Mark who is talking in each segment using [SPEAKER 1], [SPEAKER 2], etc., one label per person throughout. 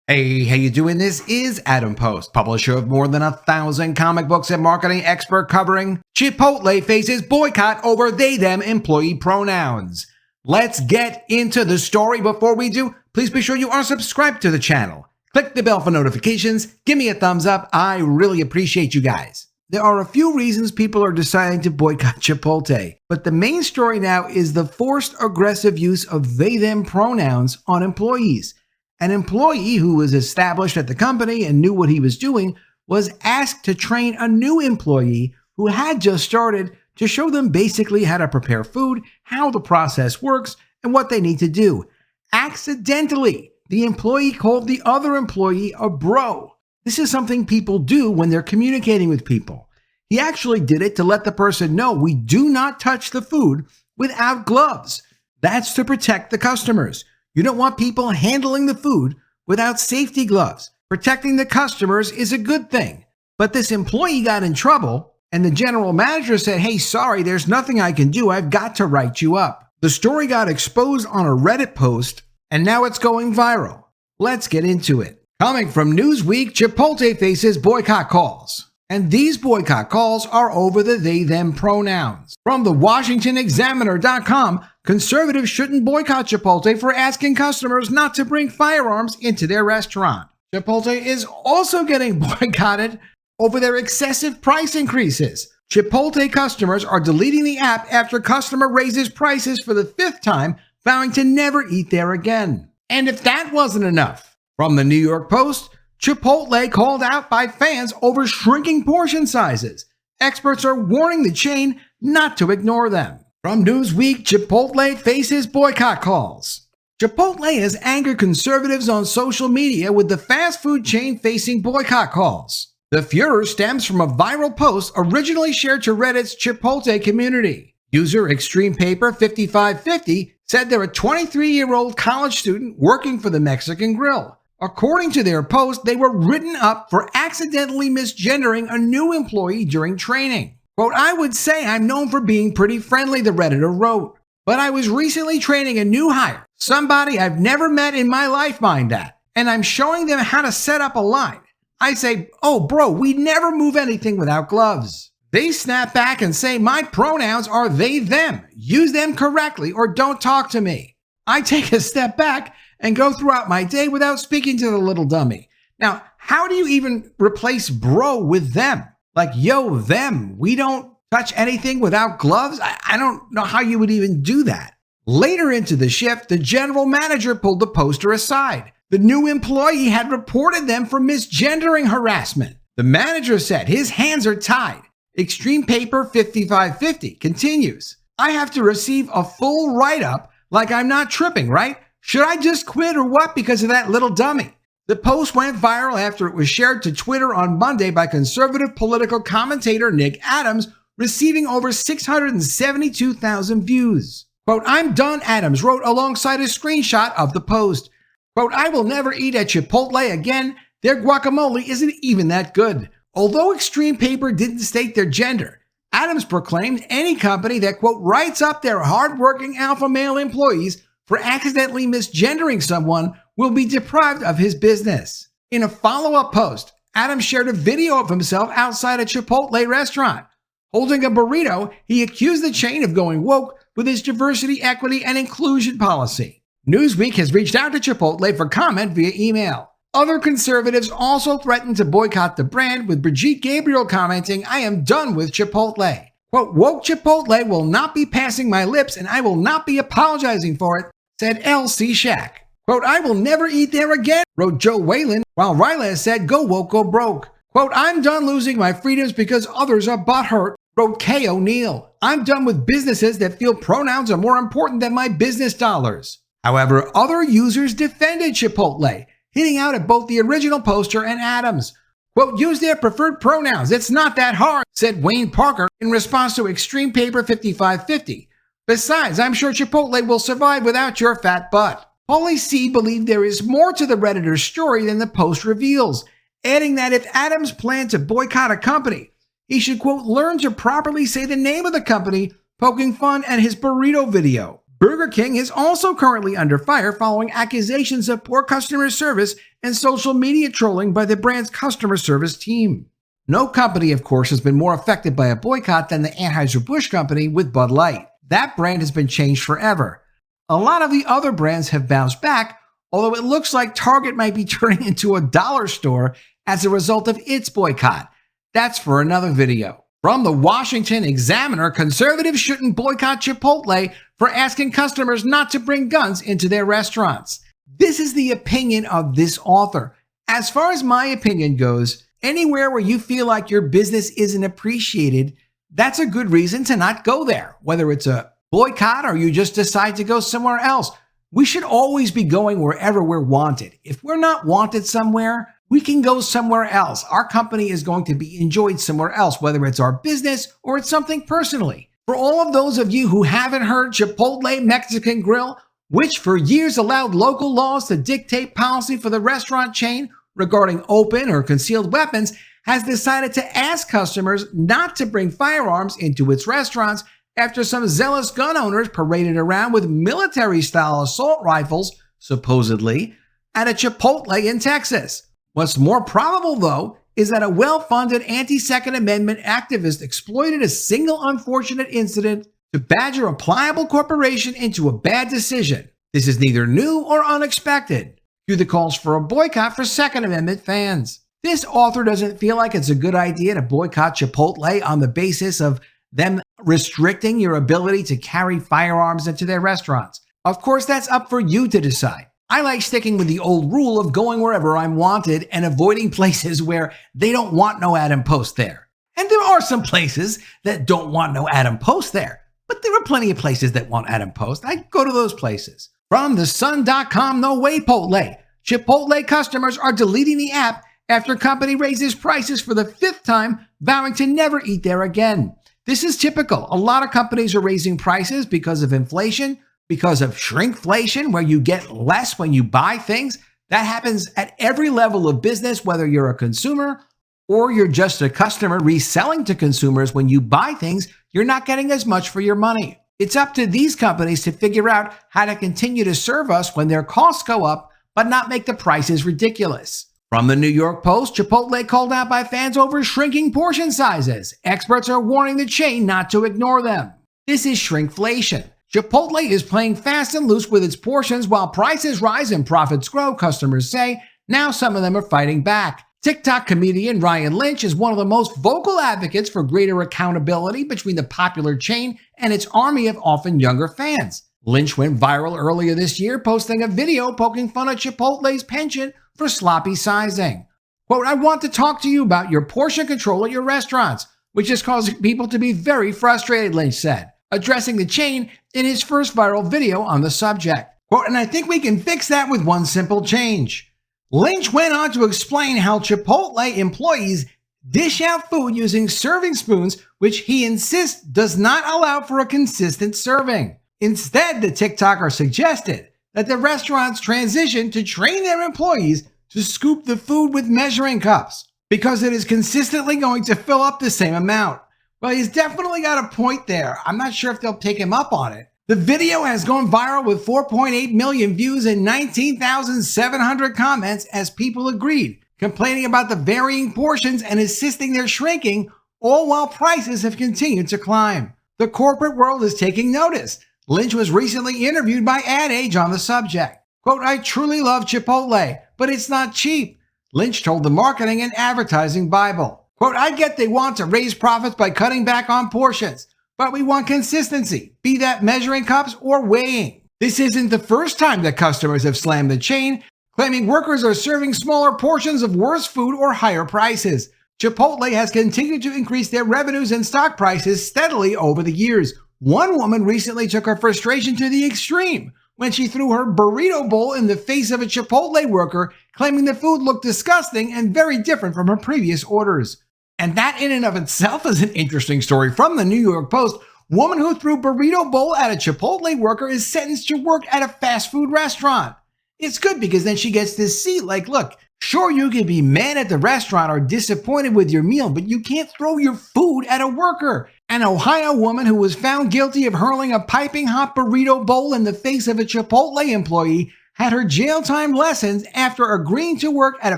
[SPEAKER 1] Hey, how you doing? This is Adam Post, publisher of more than 1,000 comic books and marketing expert covering Chipotle faces boycott over they/them employee pronouns. Let's get into the story. Before we do, please be sure you are subscribed to the channel. Click the bell for notifications. Give me a thumbs up. I really appreciate you guys. There are a few reasons people are deciding to boycott Chipotle, but the main story now is the forced aggressive use of they/them pronouns on employees. An employee who was established at the company and knew what he was doing was asked to train a new employee who had just started to show them basically how to prepare food, how the process works, and what they need to do. Accidentally, the employee called the other employee a bro. This is something people do when they're communicating with people. He actually did it to let the person know we do not touch the food without gloves. That's to protect the customers. You don't want people handling the food without safety gloves. Protecting the customers is a good thing. But this employee got in trouble, and the general manager said, "Hey, sorry, there's nothing I can do. I've got to write you up." The story got exposed on a Reddit post, and now it's going viral. Let's get into it. Coming from Newsweek, Chipotle faces boycott calls. And these boycott calls are over the they/them pronouns. From the WashingtonExaminer.com, conservatives shouldn't boycott Chipotle for asking customers not to bring firearms into their restaurant. Chipotle is also getting boycotted over their excessive price increases. Chipotle customers are deleting the app after customer raises prices for the 5th time, vowing to never eat there again. And if that wasn't enough, from the New York Post, Chipotle called out by fans over shrinking portion sizes. Experts are warning the chain not to ignore them. From Newsweek, Chipotle faces boycott calls. Chipotle has angered conservatives on social media with the fast food chain facing boycott calls. The furor stems from a viral post originally shared to Reddit's Chipotle community. User Extreme Paper 5550 said they're a 23-year-old college student working for the Mexican Grill. According to their post, they were written up for accidentally misgendering a new employee during training. Quote, "I would say I'm known for being pretty friendly," the Redditor wrote. "But I was recently training a new hire, somebody I've never met in my life, mind that, and I'm showing them how to set up a line. I say, 'Oh, bro, we never move anything without gloves.' They snap back and say my pronouns are they/them. Use them correctly or don't talk to me. I take a step back and go throughout my day without speaking to the little dummy." Now, how do you even replace bro with them? Like, yo, them. We don't touch anything without gloves? I don't know how you would even do that. Later into the shift, the general manager pulled the poster aside. The new employee had reported them for misgendering harassment. The manager said his hands are tied. Extreme Paper 5550 continues, "I have to receive a full write-up like I'm not tripping, right? Should I just quit or what because of that little dummy?" The post went viral after it was shared to Twitter on Monday by conservative political commentator Nick Adams, receiving over 672,000 views. Quote, "I'm done," Adams wrote alongside a screenshot of the post. Quote, "I will never eat at Chipotle again. Their guacamole isn't even that good." Although Extreme Paper didn't state their gender, Adams proclaimed any company that, quote, "writes up their hardworking alpha male employees for accidentally misgendering someone will be deprived of his business." In a follow-up post, Adams shared a video of himself outside a Chipotle restaurant. Holding a burrito, he accused the chain of going woke with his diversity, equity, and inclusion policy. Newsweek has reached out to Chipotle for comment via email. Other conservatives also threatened to boycott the brand, with Brigitte Gabriel commenting, "I am done with Chipotle." Quote, "Woke Chipotle will not be passing my lips and I will not be apologizing for it," said L.C. Shack. Quote, "I will never eat there again," wrote Joe Whalen, while Ryla said, "Go woke, go broke." Quote, "I'm done losing my freedoms because others are butthurt," wrote Kay O'Neill. "I'm done with businesses that feel pronouns are more important than my business dollars." However, other users defended Chipotle, hitting out at both the original poster and Adams. Quote, "Use their preferred pronouns. It's not that hard," said Wayne Parker in response to Extreme Paper 5550. "Besides, I'm sure Chipotle will survive without your fat butt." Paulie C. believed there is more to the Redditor story than the post reveals, adding that if Adams planned to boycott a company, he should, quote, "learn to properly say the name of the company," poking fun at his burrito video. Burger King is also currently under fire following accusations of poor customer service and social media trolling by the brand's customer service team. No company, of course, has been more affected by a boycott than the Anheuser-Busch company with Bud Light. That brand has been changed forever. A lot of the other brands have bounced back, although it looks like Target might be turning into a dollar store as a result of its boycott. That's for another video. From the Washington Examiner, conservatives shouldn't boycott Chipotle for asking customers not to bring guns into their restaurants. This is the opinion of this author. As far as my opinion goes, anywhere where you feel like your business isn't appreciated, that's a good reason to not go there. Whether it's a boycott or you just decide to go somewhere else, we should always be going wherever we're wanted. If we're not wanted somewhere, we can go somewhere else. Our company is going to be enjoyed somewhere else, whether it's our business or it's something personally. For all of those of you who haven't heard, Chipotle Mexican Grill, which for years allowed local laws to dictate policy for the restaurant chain regarding open or concealed weapons, has decided to ask customers not to bring firearms into its restaurants after some zealous gun owners paraded around with military-style assault rifles, supposedly, at a Chipotle in Texas. What's more probable, though, is that a well-funded anti-Second Amendment activist exploited a single unfortunate incident to badger a pliable corporation into a bad decision. This is neither new or unexpected. Cue the calls for a boycott for Second Amendment fans. This author doesn't feel like it's a good idea to boycott Chipotle on the basis of them restricting your ability to carry firearms into their restaurants. Of course, that's up for you to decide. I like sticking with the old rule of going wherever I'm wanted and avoiding places where they don't want no Adam Post there. And there are some places that don't want no Adam Post there, but there are plenty of places that want Adam Post. I go to those places. From thesun.com, no way, Chipotle. Chipotle customers are deleting the app after company raises prices for the 5th time, vowing to never eat there again. This is typical. A lot of companies are raising prices because of inflation, because of shrinkflation, where you get less when you buy things. That happens at every level of business, whether you're a consumer or you're just a customer reselling to consumers. When you buy things, you're not getting as much for your money. It's up to these companies to figure out how to continue to serve us when their costs go up, but not make the prices ridiculous. From the New York Post, Chipotle called out by fans over shrinking portion sizes. Experts are warning the chain not to ignore them. This is shrinkflation. Chipotle is playing fast and loose with its portions while prices rise and profits grow, customers say. Now some of them are fighting back. TikTok comedian Ryan Lynch is one of the most vocal advocates for greater accountability between the popular chain and its army of often younger fans. Lynch went viral earlier this year, posting a video poking fun at Chipotle's penchant for sloppy sizing. Quote, "I want to talk to you about your portion control at your restaurants, which is causing people to be very frustrated," Lynch said, addressing the chain in his first viral video on the subject. Quote, "And I think we can fix that with one simple change." Lynch went on to explain how Chipotle employees dish out food using serving spoons, which he insists does not allow for a consistent serving. Instead, the TikToker suggested that the restaurants transition to train their employees to scoop the food with measuring cups because it is consistently going to fill up the same amount. Well, he's definitely got a point there. I'm not sure if they'll take him up on it. The video has gone viral with 4.8 million views and 19,700 comments as people agreed, complaining about the varying portions and insisting they're shrinking, all while prices have continued to climb. The corporate world is taking notice. Lynch was recently interviewed by Ad Age on the subject. Quote, "I truly love Chipotle, but it's not cheap," Lynch told the Marketing and Advertising Bible. Quote, "I get they want to raise profits by cutting back on portions, but we want consistency, be that measuring cups or weighing. This isn't the first time that customers have slammed the chain, claiming workers are serving smaller portions of worse food or higher prices. Chipotle has continued to increase their revenues and stock prices steadily over the years. One woman recently took her frustration to the extreme when she threw her burrito bowl in the face of a Chipotle worker, claiming the food looked disgusting and very different from her previous orders. And that in and of itself is an interesting story. From the New York Post, woman who threw burrito bowl at a Chipotle worker is sentenced to work at a fast food restaurant. It's good because then she gets to see, like, look, Sure, you can be mad at the restaurant or disappointed with your meal, but you can't throw your food at a worker. An Ohio woman who was found guilty of hurling a piping hot burrito bowl in the face of a Chipotle employee had her jail time lessened after agreeing to work at a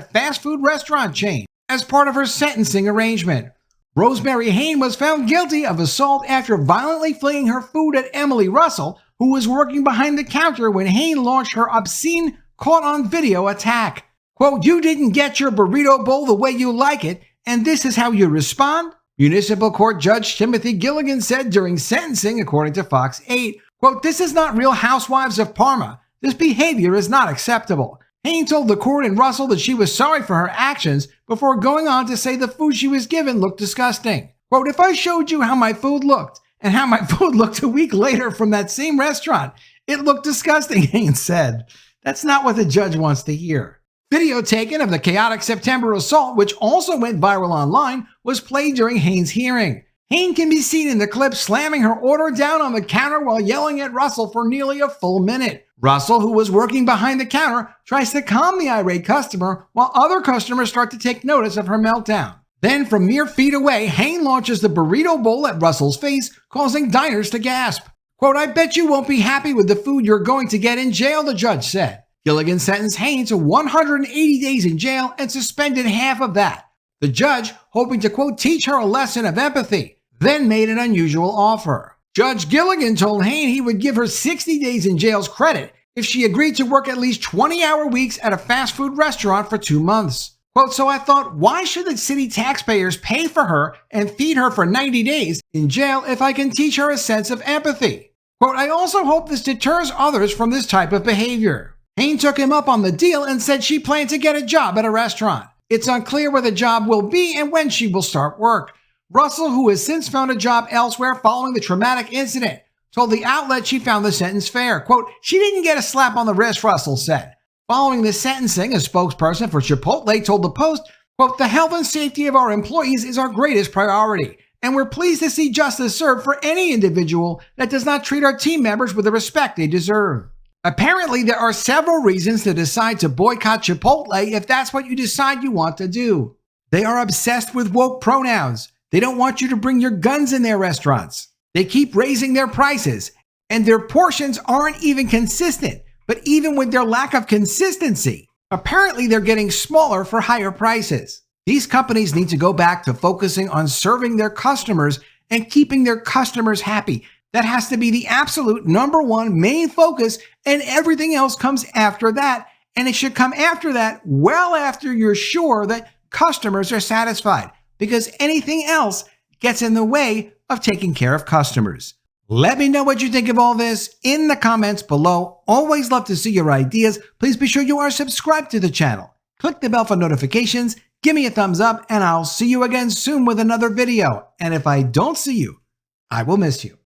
[SPEAKER 1] fast food restaurant chain as part of her sentencing arrangement. Rosemary Hain was found guilty of assault after violently flinging her food at Emily Russell, who was working behind the counter when Hain launched her obscene caught-on-video attack. Quote, "You didn't get your burrito bowl the way you like it, and this is how you respond?" Municipal Court Judge Timothy Gilligan said during sentencing, according to Fox 8, quote, "This is not Real Housewives of Parma. This behavior is not acceptable." Hain told the court and Russell that she was sorry for her actions before going on to say the food she was given looked disgusting. Quote, "If I showed you how my food looked and how my food looked a week later from that same restaurant, it looked disgusting," Hain said. That's not what the judge wants to hear. Video taken of the chaotic September assault, which also went viral online, was played during Hain's hearing. Hain can be seen in the clip slamming her order down on the counter while yelling at Russell for nearly a full minute. Russell, who was working behind the counter, tries to calm the irate customer while other customers start to take notice of her meltdown. Then, from mere feet away, Hain launches the burrito bowl at Russell's face, causing diners to gasp. Quote, "I bet you won't be happy with the food you're going to get in jail," the judge said. Gilligan sentenced Hain to 180 days in jail and suspended half of that. The judge, hoping to, quote, "teach her a lesson of empathy," then made an unusual offer. Judge Gilligan told Hain he would give her 60 days in jail's credit if she agreed to work at least 20-hour weeks at a fast food restaurant for 2 months. Quote, "So I thought, why should the city taxpayers pay for her and feed her for 90 days in jail if I can teach her a sense of empathy? Quote, "I also hope this deters others from this type of behavior." Hain took him up on the deal and said she planned to get a job at a restaurant. It's unclear where the job will be and when she will start work. Russell, who has since found a job elsewhere following the traumatic incident, told the outlet she found the sentence fair. Quote, "She didn't get a slap on the wrist," Russell said. Following the sentencing, a spokesperson for Chipotle told the Post, quote, "The health and safety of our employees is our greatest priority, and we're pleased to see justice served for any individual that does not treat our team members with the respect they deserve." Apparently, there are several reasons to decide to boycott Chipotle if that's what you decide you want to do. They are obsessed with woke pronouns. They don't want you to bring your guns in their restaurants. They keep raising their prices, and their portions aren't even consistent. But even with their lack of consistency, apparently they're getting smaller for higher prices. These companies need to go back to focusing on serving their customers and keeping their customers happy. That has to be the absolute number one main focus, and everything else comes after that. And it should come after that well after you're sure that customers are satisfied, because anything else gets in the way of taking care of customers. Let me know what you think of all this in the comments below. Always love to see your ideas. Please be sure you are subscribed to the channel. Click the bell for notifications, give me a thumbs up, and I'll see you again soon with another video. And if I don't see you, I will miss you.